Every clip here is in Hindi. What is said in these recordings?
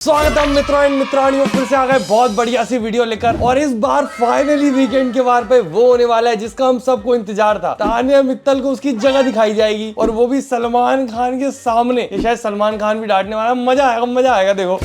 स्वागतम मित्रों एंड मित्राणियों, फिर से आ गए बहुत बढ़िया सी वीडियो लेकर। और इस बार फाइनली वीकेंड के वार पे वो होने वाला है जिसका हम सबको इंतजार था। तानिया मित्तल को उसकी जगह दिखाई जाएगी और वो भी सलमान खान के सामने। ये शायद सलमान खान भी डांटने वाला है। मजा आएगा देखो।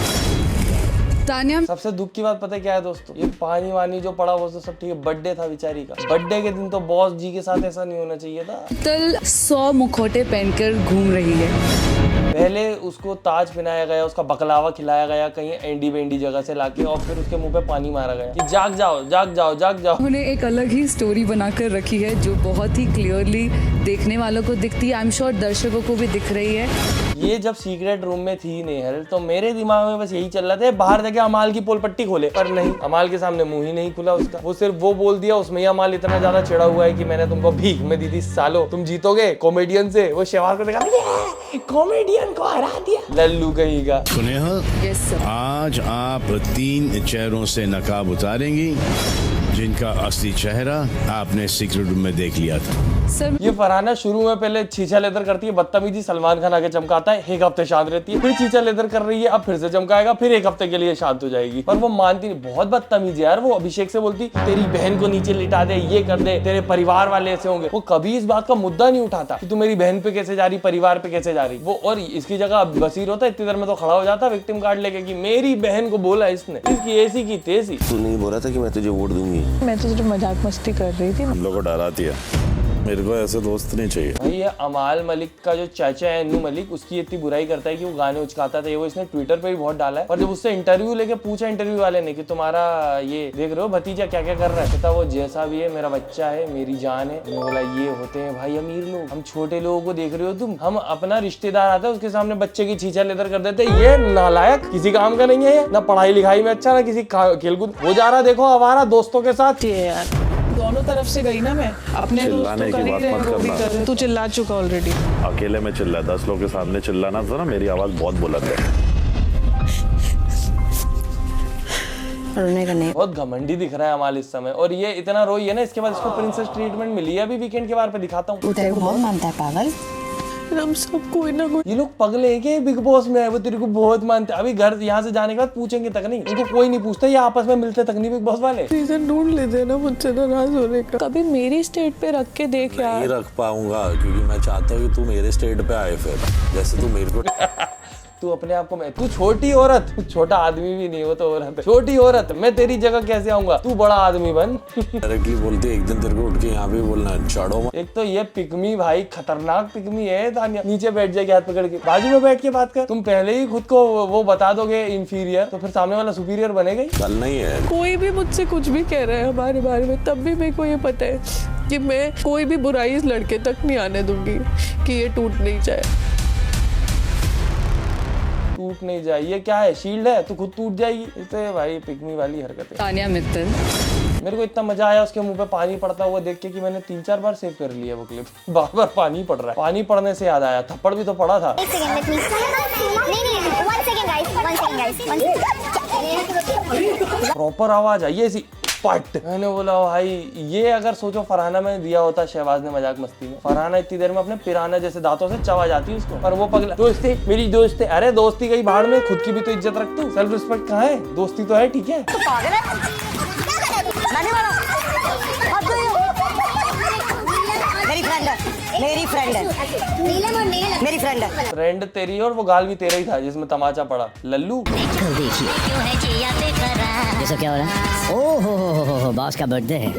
तानिया, सबसे दुख की बात पता है क्या है दोस्तों? ये पानी वानी जो पड़ा वो तो सब ठीक है, बर्थडे था बेचारी का। बर्थडे के दिन तो बॉस जी के साथ ऐसा नहीं होना चाहिए था। मित्तल 100 मुखौटे पहनकर घूम रही है। पहले उसको ताज पहनाया गया, उसका बकलावा खिलाया गया कहीं एंडी बेंडी जगह से लाके, और फिर उसके मुंह पे पानी मारा गया कि जाग जाओ जाग जाओ जाग जाओ। उन्होंने एक अलग ही स्टोरी बनाकर रखी है जो बहुत ही क्लियरली देखने वालों को दिखती है। आई एम श्योर दर्शकों को भी दिख रही है। ये जब सीक्रेट रूम में थी नेहल तो मेरे दिमाग में बस यही चल रहा था, बाहर जाके अमाल की पोल पट्टी खोले, पर नहीं, अमाल के सामने मुंह ही नहीं खुला उसका। वो सिर्फ वो बोल दिया, उसमें ही अमाल इतना ज्यादा चिढ़ा हुआ है कि मैंने तुमको भीख में दी थी सालो, तुम जीतोगे कॉमेडियन से। वो शेवार को देखा, कॉमेडियन को हरा दिया, लल्लू कहीं का। सुने हो? Yes sir. आज आप 3 चेहरों से नकाब उतारेंगी जिनका असली चेहरा आपने सीक्रेट रूम में देख लिया था। सर, ये फरहाना शुरू में पहले छीछा लेदर करती है, बदतमीजी, सलमान खान आके चमकाता है, एक हफ्ते शांत रहती है, फिर छीछा लेदर कर रही है, अब फिर से चमकाएगा, फिर एक हफ्ते के लिए शांत हो जाएगी। पर वो मानती नहीं, बहुत बदतमीज है यार। वो अभिषेक से बोलती तेरी बहन को नीचे लिटा दे, ये कर दे, तेरे परिवार वाले ऐसे होंगे। वो कभी इस बात का मुद्दा नहीं उठाता कि तू मेरी बहन पे कैसे जा रही, परिवार पे कैसे जा रही। वो और इसकी जगह बसीर होता इतनी देर में तो खड़ा हो जाता विक्टिम कार्ड लेके कि मेरी बहन को बोला इसने, इसकी ऐसी की तेजी। तू नहीं बोला था कि मैं तुझे वोट दूंगी? मैं तो सिर्फ मजाक मस्ती कर रही थी। हम लोग को डराती है। मेरे को ऐसे दोस्त नहीं चाहिए। भाई ये अमाल मलिक का जो चाचा है नू मलिक, उसकी इतनी बुराई करता है कि वो गाने उचकाता था। ये वो इसने ट्विटर पे भी बहुत डाला है। और जब उससे इंटरव्यू लेके पूछा इंटरव्यू वाले ने कि तुम्हारा ये देख रहे हो भतीजा क्या क्या कर रहा है, कहता वो जैसा भी है मेरा बच्चा है, मेरी जान है। बोला ये होते हैं भाई अमीर लोग, हम छोटे लोगों को देख रहे हो तुम। हम अपना रिश्तेदार आता है उसके सामने बच्चे की छीछा लेदर कर देते। ये नालायक, किसी काम का नहीं है ये, ना पढ़ाई लिखाई में अच्छा, ना किसी खेलकूद। वो जा रहा देखो आवारा दोस्तों के साथ। यार दोनों तरफ से गई ना मैं, अपने चिल्लाने की बात मत करना। तू चिल्ला चुका ऑलरेडी। अकेले में चिल्ला, 10 लोग के सामने चिल्लाना था ना, मेरी आवाज बहुत बुलंद है। रोने का नहीं। बहुत घमंडी दिख रहा है अमाल इस समय, और ये इतना रोई है ना, इसके बाद इसको प्रिंसेस ट्रीटमेंट मिली है। अभी वीकेंड के बार पे दिखाता हूँ। तेरे को बहुत मानता है पागल। हम सब कोई ना कोई। ये लोग पगले हैं कि बिग बॉस में है, वो तेरे को बहुत मानते हैं। अभी घर यहाँ से जाने के बाद पूछेंगे तक नहीं, उनको कोई नहीं पूछता, ये आपस में मिलते तक नहीं बिग बॉस वाले। रीजन ढूंढ लेते हैं ना मुझसे नाराज होने का। कभी मेरी स्टेट पे रख के देख यार। नहीं रख पाऊंगा क्योंकि मैं चाहता हूँ कि तू मेरे स्टेट पे आए, फिर जैसे तू मेरे को तू अपने आप को, मैं तू छोटी औरत, तू छोटा आदमी भी नहीं, वो तो औरत है। छोटी औरत, मैं तेरी जगह कैसे आऊंगा? तू बड़ा आदमी बन। डायरेक्टली बोलती है, एक दिन तेरे को उठ के यहाँ पे बोलना चढ़ो। एक तो ये पिकमी भाई खतरनाक पिकमी है तानिया। नीचे बैठ जाएगी हाथ पकड़ के, बाजू में बैठ के बात कर। तुम पहले ही खुद को वो बता दोगे इंफीरियर, तो फिर सामने वाला सुपीरियर बनेगा ही। कल नहीं है। कोई भी मुझसे कुछ भी कह रहा है हमारे बारे में, तब भी मेरे को ये पता है कि मैं कोई भी बुराई इस लड़के तक नहीं आने दूंगी कि ये टूट नहीं जाए। टूट नहीं जाए, ये क्या है? शील्ड है, तो खुद टूट जाएगी। इसे भाई पिकमी वाली हरकत है। तानिया मित्तल, मेरे को इतना मजा आया उसके मुंह पे पानी पड़ता हुआ देख के कि मैंने 3-4 बार सेव कर लिया वो क्लिप। बार बार पानी पड़ रहा है। पानी पड़ने से याद आया, थप्पड़ भी तो पड़ा था। प्रॉपर आवाज आई ऐसी पट। मैंने बोला भाई ये अगर सोचो फरहाना में दिया होता शहबाज ने मजाक मस्ती में, फरहाना इतनी देर में अपने पिराना जैसे दांतों से चबा जाती उसको। पर वो पगला दोस्ती, मेरी दोस्त है। अरे दोस्ती गई भाड़ में, खुद की भी तो इज्जत रख तू। सेल्फ रिस्पेक्ट कहाँ है? दोस्ती तो है, ठीक है। मेरी फ्रेंड है। फ्रेंड तेरी और वो गाल भी तेरा ही था जिसमें तमाचा पड़ा। लल्लू ये सब क्या हो रहा है? ओह बॉस का बर्थडे है।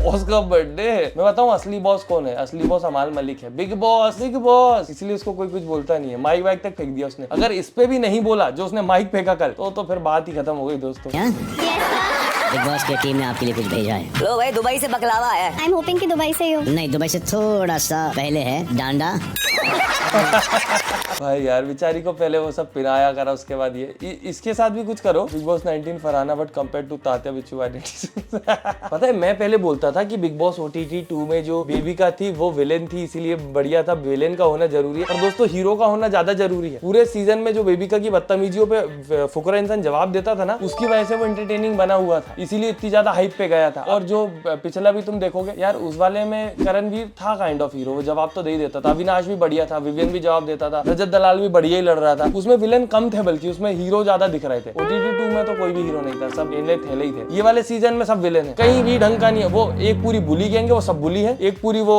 बॉस का बर्थडे है। मैं बताऊं असली बॉस कौन है? असली बॉस अमाल मलिक है। Big boss, big boss. इसलिए उसको कोई कुछ बोलता नहीं है। माइक वाइक तक फेंक दिया उसने। अगर इस पे भी नहीं बोला जो उसने माइक फेंका कल, तो फिर बात ही खत्म हो गई दोस्तों। बिग बॉस की टीम ने आपके लिए कुछ भेजा है। लो भाई, दुबई से बकलावा है। आई एम होपिंग कि दुबई से ही हो। नहीं, दुबई से थोड़ा सा पहले है डांडा। भाई यार बेचारी को पहले वो सब पिराया करा, उसके बाद ये इसके साथ भी कुछ करो। Bigg Boss 19 Farhana but compare to Tatya बिच्छू पता है मैं पहले बोलता था कि बिग बॉस OTT 2 में जो बेबिका थी वो विलेन थी, इसीलिए बढ़िया था। विलेन का होना जरूरी है, और दोस्तों हीरो का होना ज्यादा जरूरी है। पूरे सीजन में जो बेबिका की बदतमीजियों पे फुकरा इंसान जवाब देता था ना, उसकी वजह से वो एंटरटेनिंग बना हुआ था। इसीलिए इतनी ज्यादा हाइप पे गया था। और जो पिछला भी तुम देखोगे यार, उस वाले में करणवीर था काइंड ऑफ हीरो, वो जवाब तो दे ही देता था। अविनाश भी बढ़िया था, विवियन भी जवाब देता था, रजत दलाल भी बढ़िया ही लड़ रहा था। उसमें विलेन कम थे, बल्कि उसमें हीरो ज्यादा दिख रहे थे। OTT 2 में तो कोई भी हीरो नहीं था, सब इनले थेले ही थे। ये वाले सीजन में सब विलेन है, कहीं भी ढंग का नहीं है। वो एक पूरी बुली गैंग है, वो सब बुली है। एक पूरी वो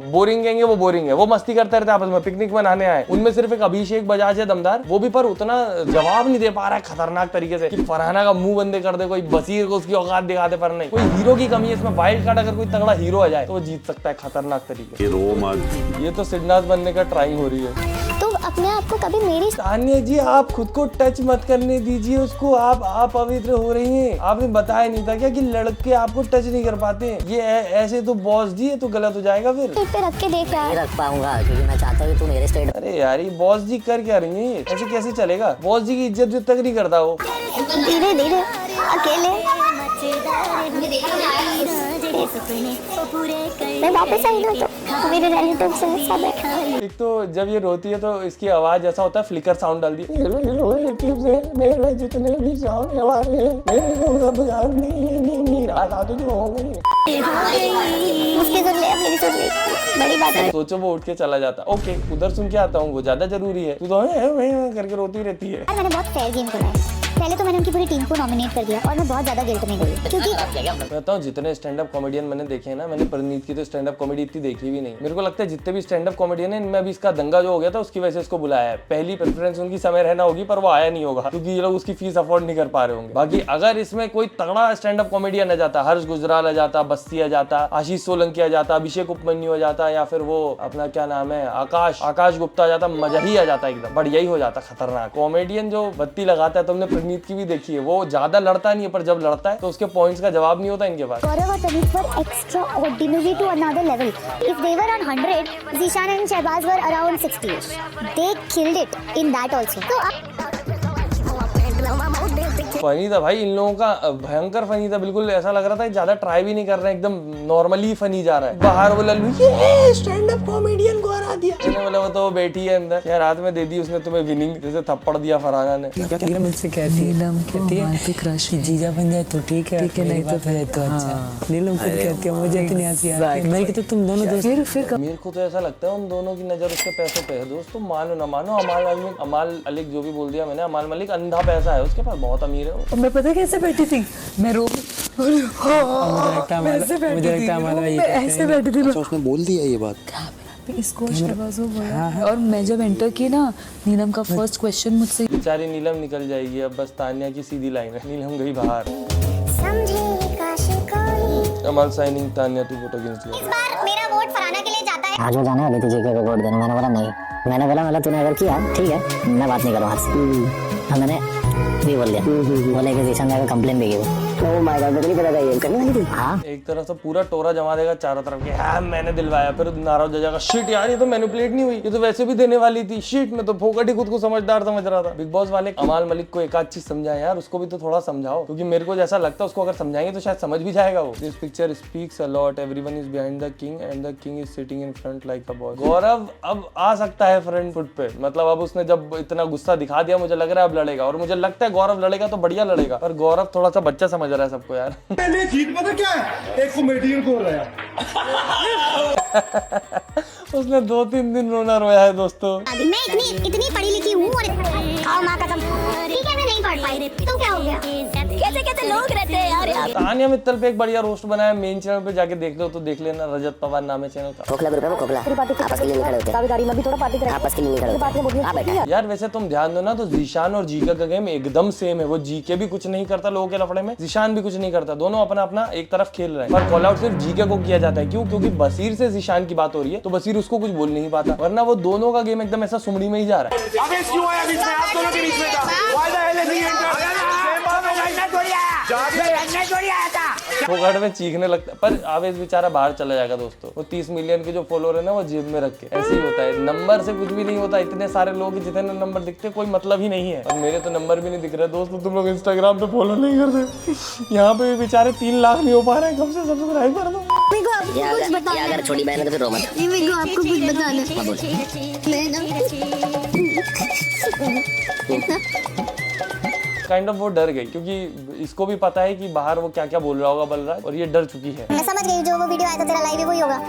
बोरिंग गैंग है, वो बोरिंग है। वो मस्ती करते रहते आपस में, पिकनिक मनाने आए। उनमें सिर्फ एक अभिषेक बजाज है दमदार, वो भी पर उतना जवाब नहीं दे पा रहा है खतरनाक तरीके से कि फरहाना का मुंह बंदे कर दे, कोई बसीर को उसकी औकात दिखाते, पर नहीं। कोई हीरो की कमी है इसमें। वाइल्ड कार्ड अगर कोई तगड़ा हीरो आ जाए तो वो जीत सकता है खतरनाक तरीके ये रो मत। ये तो सिद्धनाथ बनने का ट्राइंग हो रही है। तुम अपने आप को कभी मेरी तान्या जी, आप खुद को टच मत करने दीजिए उसको। आप पवित्र हो रही हैं। आपने बताया नहीं था क्या कि लड़के आपको टच नहीं कर पाते? ये ऐसे तो बॉस जी है तो गलत हो जाएगा फिर। सीट पे रख के देख रहा नहीं है। रख पाऊंगा क्योंकि मैं चाहता हूँ कि तू मेरे स्टेट अरे यार, ये बॉस जी कर क्या रही है? ऐसे कैसे चलेगा? बॉस जी की इज्जत भी तक नहीं करता वो। धीरे धीरे अकेले मैं वापस आई ना तो मेरे रिलेटिव से सब है। एक तो जब ये रोती है तो इसकी आवाज ऐसा होता है, फ्लिकर साउंड डाल दी। उसकी सुन ले, मेरी सुन ले, बड़ी बात है। सोचो वो उठ के चला जाता, ओके उधर सुन के आता हूँ, वो ज्यादा जरूरी है। तू तो करके रोती रहती है। मैंने बहुत फेयर गेम खेला है। पहले तो मैंने उनकी पूरी टीम को नॉमिनेट कर दिया और मैं बहुत ज्यादा गिल्ट में गई क्योंकि कहता हूँ जितने स्टैंड अप कॉमेडियन मैंने देखे हैं ना, मैंने परनीत की तो स्टैंड अप कॉमेडी इतनी देखी भी नहीं। मेरे को लगता है जितने भी स्टैंड अप कॉमेडियन है, इनमें अभी इसका दंगा जो हो गया था उसकी वजह से इसको बुलाया है। पहली प्रेफरेंस उनकी समय रहना होगी, पर वो आया नहीं होगा क्योंकि ये लोग उसकी फीस अफोर्ड नहीं कर पा रहे होंगे। बाकी अगर इसमें कोई तगड़ा स्टैंड अप कॉमेडियन आ जाता, हर्ष गुजराल आ जाता, बस्ती आ जाता, आशीष सोलंकी आ जाता, अभिषेक उपमन्यु आ जाता, या फिर वो अपना क्या नाम है आकाश गुप्ता आ जाता, मजा ही आ जाता, एकदम बढ़िया ही हो जाता। खतरनाक कॉमेडियन जो बत्ती लगाता है। तुमने प्रणीत की भी देखी है, वो ज्यादा लड़ता नहीं है, पर जब लड़ता है तो उसके पॉइंट्स का जवाब नहीं होता इनके पास। Gaurav and Praneeth were extraordinary to another level. If they were on 100, Zishan and Shehbaz were around 60ish. They killed it in that also. Funny था भाई इन लोगों का, भयंकर फनी था। बिल्कुल ऐसा लग रहा था ज्यादा ट्राई भी नहीं कर रहे हैं, एकदम नॉर्मली फनी जा रहा है। बाहर वो लल्लू ये स्टैंड अप कॉमेडियन को हरा दिया, मैंने बोला वो तो बैठी है अंदर। क्या रात में दे दी उसने तुम्हें विनिंग, जैसे थप्पड़ दिया फरहाना ने। नीलम मुझसे कहती है जीजा बन जाए तो ठीक है नहीं तो फिर तो अच्छा। नीलम खुद कहती है मुझे इतनी हंसी आती है। मैं कहता तुम दोनों दोस्त। मेरे को तो ऐसा लगता है उन दोनों की नजर उसके पैसों पे है दोस्तों। मानो ना मानो, अमाल मलिक जो भी बोल दिया मैंने, अमाल मलिक अंधा पैसा है उसके पास, बहुत अमीर है वो। मैं पता कैसे बैठी थी, मैं रो मुझे लगता है ऐसे बैठी थी। उसने बोल दिया ये बात। इसको शहबाज को बोला। और मैं जब एंटर की ना, नीलम का फर्स्ट क्वेश्चन मुझसे, बेचारी नीलम निकल जाएगी अब, बस तान्या की सीधी लाइन है, नीलम गई बाहर। कमाल signing Tanya to photo against you. इस बार मेरा वोट फरहाना के लिए जाता है। आज वो जाने वाली थी जीके को वोट देने। मैंने बोला नहीं। मैंने बोला तूने अगर किया ठीक है, मैं बात नहीं करूँगा आज। मैंने भी बोल दिया, बोले कि जीशन जाकर कंप्लेन भी की। Oh my God, मुझे नहीं पता था ये करने वाली थी। हाँ एक तरफ से पूरा टोरा जमा देगा चारों तरफ के, हाँ मैंने दिलवाया, फिर नाराज हो जाएगा, शिट यार ये तो मैनिपुलेट नहीं हुई, ये तो वैसे भी देने वाली थी, शिट मैं तो फोकट ही खुद को समझदार समझ रहा था। बिग बॉस वाले अमाल मलिक को एक आध चीज समझाए यार, उसको भी तो थोड़ा समझाओ, क्योंकि मेरे को जैसा लगता है उसको अगर समझाएंगे तो शायद समझ भी जाएगा वो। This picture speaks a lot, everyone is behind the king and the king is sitting in front like a boy. Gaurav अब आ सकता है फ्रंट फुट पे, मतलब अब उसने जब इतना गुस्सा दिखा दिया, मुझे लग रहा है अब लड़ेगा, और मुझे लगता है गौरव लड़ेगा तो बढ़िया लड़ेगा, पर गौरव थोड़ा सा बच्चा समझ रहा है सबको यार। पहले जीत पता क्या है, एक कॉमेडियन को रहा उसने 2-3 दिन रोना रोया है दोस्तों। मैं इतनी पढ़ी लिखी हूँ और माँ कसम ठीक है मैं नहीं पढ़ पाई, तो क्या हो गया? कैसे लोग रहते हैं यार। तान्या मित्तल पे एक बढ़िया रोस्ट बनाया, मेन चैनल पे जाके देख लो तो देख लेना, रजत पवार नाम है चैनल का। खोखला ग्रुप है वो, खोखला आपस के लिए खड़े होते हैं, आपस के लिए खड़े होते हैं। यार वैसे तुम ध्यान दो ना तो जीशान और जीका का गेम एकदम सेम है। वो जीके भी कुछ नहीं करता लोगों के लफड़े में, जीशान भी कुछ नहीं करता, दोनों अपना अपना एक तरफ खेल रहे हैं, पर कॉल आउट सिर्फ जीके को किया जाता है। क्यों? क्योंकि बसीर से जीशान की बात हो रही है तो बसीर उसको कुछ बोल नहीं पाता, वरना वो दोनों का गेम एकदम ऐसा सुमड़ी में ही जा रहा है। फोकट में चीखने लगता है, पर आवेश बेचारा बाहर चला जाएगा दोस्तों। वो 30 मिलियन के जो फॉलोअर है ना वो जेब में रख के, ऐसे ही होता है, नंबर से कुछ भी नहीं होता। इतने सारे लोग जितने नंबर दिखते कोई मतलब ही नहीं है, और मेरे तो नंबर भी नहीं दिख रहे दोस्तों। तुम लोग इंस्टाग्राम पे फॉलो नहीं करते, यहाँ पे भी बेचारे 3 लाख नहीं हो पा रहे हैं, कब से सब्सक्राइब कर दो। अगर छोटी बहन है तो फिर रो मत। आपको कुछ बताना मैं ना काइंड ऑफ वो डर गई, क्योंकि इसको भी पता है कि बाहर वो क्या क्या बोल रहा होगा बलराज, और ये डर चुकी है। मैं समझ गई, जो वो वीडियो आया था तेरा लाइव, वही होगा।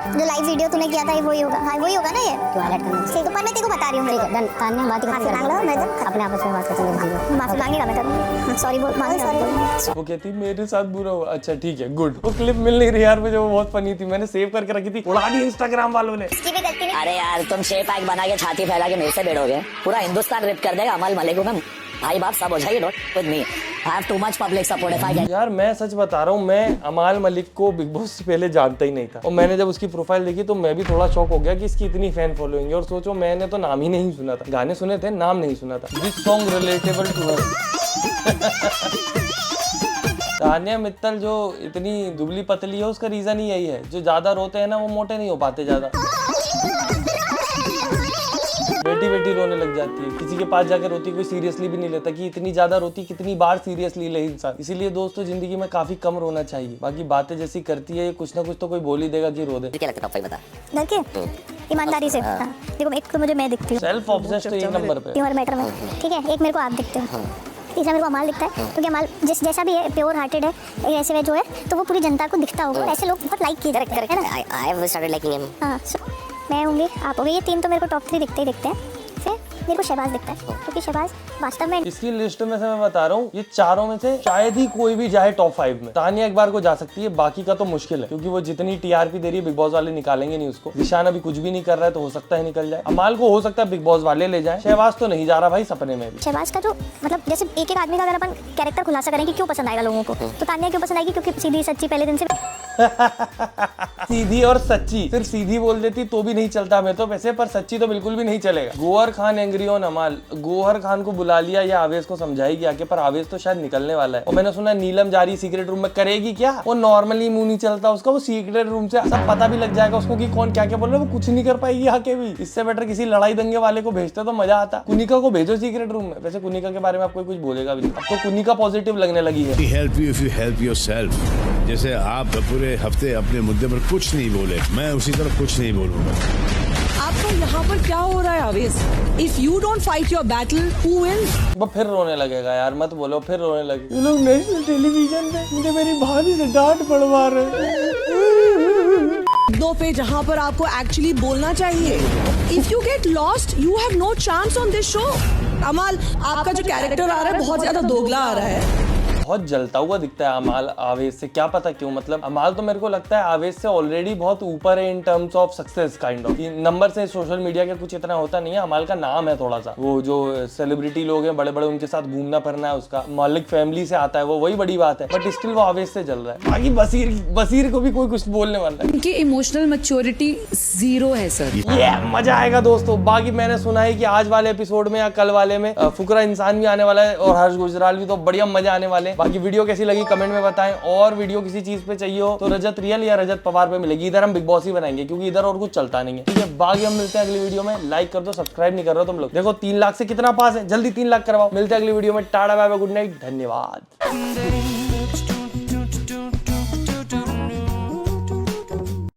जो लाइव वीडियो तूने किया था वही होगा। हाँ वही होगा ना ये। क्यों हाईलाइट करना? ठीक है, पर मैं तेरे को बता रही हूँ। डन, तान्या बात ही माफी मांग लो, मैं अपने आपस में बात करते हैं। माफी मांगेगा, मैं करूँगा। सॉरी बोल, मांगे सॉरी। वो कहती मेरे साथ बुरा हुआ। अच्छा ठीक है, गुड। वो क्लिप मिल नहीं रही यार मुझे, वो बहुत फनी थी, मैंने सेव करके रखी थी, उड़ा दी इंस्टाग्राम वालों ने। अरे यार तुम शेप पैक बना के छाती फैला के मेरे से भिड़ोगे, पूरा हिंदुस्तान रिप कर देगा। अमल मलिक में भाई बाप सब हो जाएगी। Don't with me, I have too much public support if I get. यार मैं सच बता रहा हूँ, मैं अमाल मलिक को बिग बॉस से पहले जानता ही नहीं था, और मैंने जब उसकी प्रोफाइल देखी तो मैं भी थोड़ा शॉक हो गया कि इसकी इतनी फैन फॉलोइंग है। और सोचो मैंने तो नाम ही नहीं सुना था, गाने सुने थे, नाम नहीं सुना था। This song relatable to her. Tanya Mittal जो इतनी दुबली पतली है, उसका रीजन ही यही है, जो ज्यादा रोते हैं ना वो मोटे नहीं हो पाते ज्यादा। बेटी बेटी रोने लग जाती है, किसी के पास जाकर रोती, कोई सीरियसली भी नहीं लेता कि इतनी ज्यादा रोती कितनी बार सीरियसली ले इंसान। इसीलिए दोस्तों जिंदगी में काफी कम रोना चाहिए। बाकी बातें जैसी करती है, कुछ ना कुछ तो कोई बोल ही देगा कि रो दे। क्या लगता है बता? डर के ईमानदारी से। देखो एक तो मुझे मैं दिखती हूँ सेल्फ ऑब्सेस्ड तो एक नंबर पे हर मैटर में, ठीक है। एक मेरे को आप दिखते हो, तीसरा मेरे को अमाल दिखता है, क्योंकि अमाल जैसा भी है, प्योर हार्टेड है, ऐसे में जो है तो वो पूरी जनता को दिखता होगा। ऐसे लोग बहुत लाइक किए जाते हैं ना। I have started liking him. हाँ, मैं होंगी, आप होंगे, ये तीन तो मेरे को टॉप 3 दिखते ही दिखते हैं। फिर मेरे को शहबाज दिखता है, क्योंकि शहबाज वास्तव में इसकी लिस्ट में से मैं बता रहा हूँ, ये चारों में से शायद ही कोई भी जाए टॉप 5 में। तान्या एक बार को जा सकती है, बाकी का तो मुश्किल है, क्योंकि वो जितनी टीआरपी दे रही है बिग बॉस वाले निकालेंगे नहीं उसको। ईशान अभी कुछ भी नहीं कर रहा है, तो हो सकता है निकल जाए। अमाल को हो सकता है बिग बॉस वाले ले जाए, शहबाज तो नहीं जा रहा भाई सपने में भी। शहबाज का जो मतलब जैसे एक आदमी का अगर अपन कैरेक्टर खुलासा करें कि क्यों पसंद आएगा लोगों को, तो तान्या क्यों पसंद आएगी? क्योंकि सीधी सच्ची पहले दिन से सीधी और सच्ची, सिर्फ सीधी बोल देती तो भी नहीं चलता हमें तो वैसे, पर सच्ची तो बिल्कुल भी नहीं चलेगा। गोहर खान एंग्री ऑन अमाल, गोहर खान को बुला लिया या आवेश को समझाएगी आके, पर आवेश तो शायद निकलने वाला है। और मैंने सुना नीलम जा रही सीक्रेट रूम में, करेगी क्या? वो नॉर्मली मुंह नहीं चलता उसका, वो सीक्रेट रूम से सब पता भी लग जाएगा उसको कि कौन क्या क्या बोल रहा है, वो कुछ नहीं कर पाएगी आके भी। इससे बेटर किसी लड़ाई दंगे वाले को भेजते तो मजा आता। कुनिका को भेजो सीक्रेट रूम में। वैसे कुनिका के बारे में आपको कुछ बोलेगा भी नहीं, अब तो कुनिका पॉजिटिव लगने लगी है। Help you if you help yourself. जैसे आप पूरे हफ्ते अपने मुद्दे पर कुछ नहीं बोले, मैं उसी तरह कुछ नहीं बोलूंगा। आपका यहाँ पर क्या हो रहा है Awez? If you don't fight your battle, who wins? वो फिर रोने लगेगा यार, मत बोलो, फिर रोने लगे। ये लोग नेशनल टेलीविजन पे मुझे मेरी भाभी से डांट पड़वा रहे। दो पे जहाँ पर आपको एक्चुअली बोलना चाहिए। If you get lost, you have no chance on this show. Amaal, आपका जो कैरेक्टर आ रहा है बहुत ज्यादा दोगला आ रहा है। बहुत जलता हुआ दिखता है अमाल आवेश से, क्या पता क्यों। मतलब अमाल तो मेरे को लगता है आवेश से ऑलरेडी बहुत ऊपर है in terms of success kind of. Number से सोशल मीडिया के कुछ इतना होता नहीं है, अमाल का नाम है थोड़ा सा, वो जो सेलिब्रिटी लोग हैं बड़े बड़े उनके साथ घूमना फिरना है उसका, मलिक फैमिली से आता है वो, वही बड़ी बात है। बट स्टिल वो आवेश से जल रहा है। बाकी बसीर को भी कोई कुछ बोलने वाला है। उनकी इमोशनल मैच्योरिटी 0 है सर। ये मजा आएगा दोस्तों। बाकी मैंने सुना है कि आज वाले एपिसोड में या कल वाले में फुकरा इंसान भी आने वाला है और हर्ष गुजराल भी, तो बढ़िया मजा आने वाले। बाकी वीडियो कैसी लगी कमेंट में बताएं, और वीडियो किसी चीज पे चाहिए हो तो रजत रियल या रजत पवार पे मिलेगी। इधर हम बिग बॉस ही बनाएंगे क्योंकि इधर और कुछ चलता नहीं है, ठीक है। बाकी हम मिलते हैं अगली वीडियो में। लाइक कर दो, सब्सक्राइब नहीं कर रहे हो तुम लोग। देखो 3 लाख से कितना पास है, जल्दी 3 लाख करवाओ। मिलते हैं अगली वीडियो में। Tata bye bye, good night, धन्यवाद।